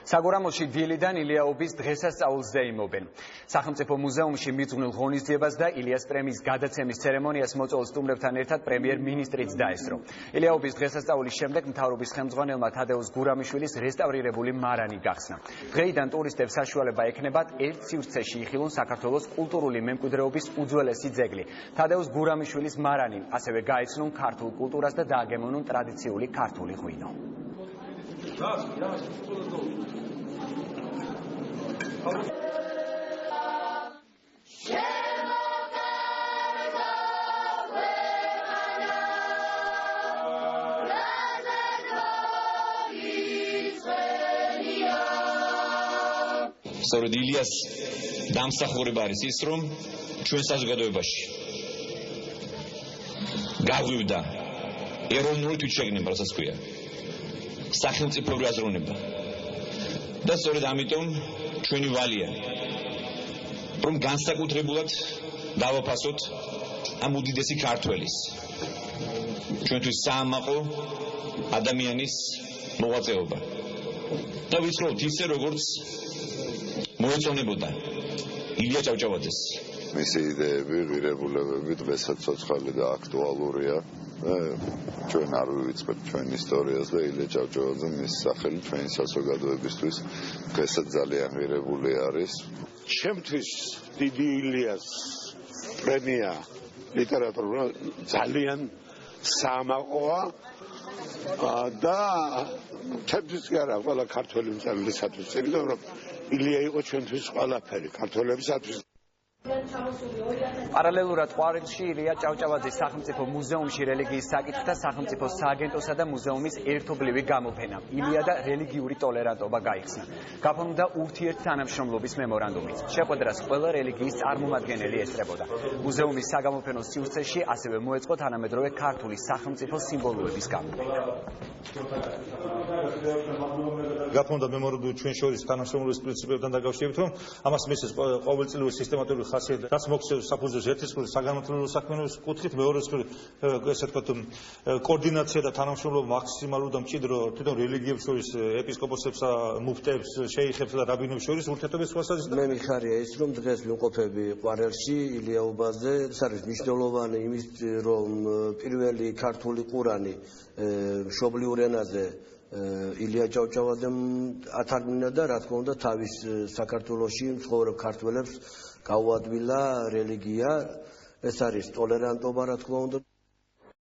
საგურამოში დილიდან ილიაობის დღესასწაულს ზეიმობენ. სახელმწიფო მუზეუმში მიძღვნილ ღონისძიებას და ილიას პრემიის გადაცემის ცერემონიას მოწვეულ სტუმრებთან ერთად პრემიერ-მინისტრიც დაესწრო. ილიაობის დღესასწაულის შემდეგ მთავრობის ხელმძღვანელმა თადეუს გურამიშვილის რესტავრირებული მარანი გახსნა. დღეიდან ტურისტებს საშუალება ექნებათ ერთ სივრცეში იხილონ საქართველოს კულტურული მემკვიდრეობის უძველესი ძეგლი. თადეუს გურამიშვილის მარანი, ასევე გაეცნონ ქართულ კულტურას და დააგემოვნონ ტრადიციული ქართული ღვინო. სწორედ ილიას დამსახურება არის ის, რომ ჩვენ საზოგადოებაში გაღვივდა ეროვნული თვითშეგნება, რასაც ქვია, სახელმწიფოური აზროვნება. და სწორედ ამიტომ ჩვენი ვალია, რომ განსაკუთრებულად დავაფასოთ ამ უდიდესი ქართველის, ჩვენთვის საამაყო ადამიანის მოღვაწეობა. და ვიცხოვთ ისე, როგორც მოეწონებოდა ილია ჭავჭავაძეს. მისი იდეები, ღირებულებები დღესაც ცოცხალი და აქტუალურია. ჩვენ არ ვივიწყებთ ჩვენ ისტორიას და ილია ჭავჭავაძე მის სახელი ჩვენი საზოგადოებისთვის დღესაც ძალიან ღირებული არის. ჩემთვის დიდი ილიას პრემია ლიტერატურა ძალიან საამაყოა და ჩემთვის კი არა, ყველა ქართველი მწერლისათვის, იმიტომ რომ ილია იყო ჩვენთვის ყველაფერი ქართველებისათვის. პარალელურად ყვარელში ილია ჭავჭავაძის სახელმწიფო მუზეუმში რელიგიის საკითხთა სახელმწიფო სააგენტოსა და მუზეუმის ერთობლივი გამოფენა ილია და რელიგიური ტოლერანტობა გაიხსნა. გაფორმდა ურთიერთთანამშრომლობის მემორანდუმით. შეხვედრას ყველა რელიგიის წარმომადგენელი ესწრებოდა. მუზეუმის საგამოფენო სივრცეში ასევე მოეწყო თანამედროვე ქართული სახელმწიფო სიმბოლოების გამოფენა. გაფორმდა მემორანდუმი ჩვენ შორის თანამშრომლობის პრინციპებთან დაკავშირებით, რომ ამას მისცეს ყოველწლიური სისტემატიური ხასიათი, რაც მოქცევის საფუძველზე ერთის მხრივ საგანმანათლებლო საქმიანობის კუთხით, მეორეს მხრივ ესე ვთქვათ კოორდინაცია და თანამშრომლობა მაქსიმალურ და მჭიდრო თვითონ რელიგიებს შორის, ეპისკოპოსებსა, მუფტებს, შეიხებს და რაბინებს შორის ურთიერთობის თვალსაზრისით. მე მიხარია ის, რომ დღეს ვიმყოფები ყვარელში ილიაობაზე. ეს არის მნიშვნელოვანი იმის, რომ პირველი ქართული ყურანი მშობლიურ ენაზე ილია ჭავჭავაძემ ათარგმნა და რა თქმა უნდა თავის საქართველოში მცხოვრებ ქართველებს გაუადვილა რელიგია. ეს არის ტოლერანტობა, რა თქმა უნდა.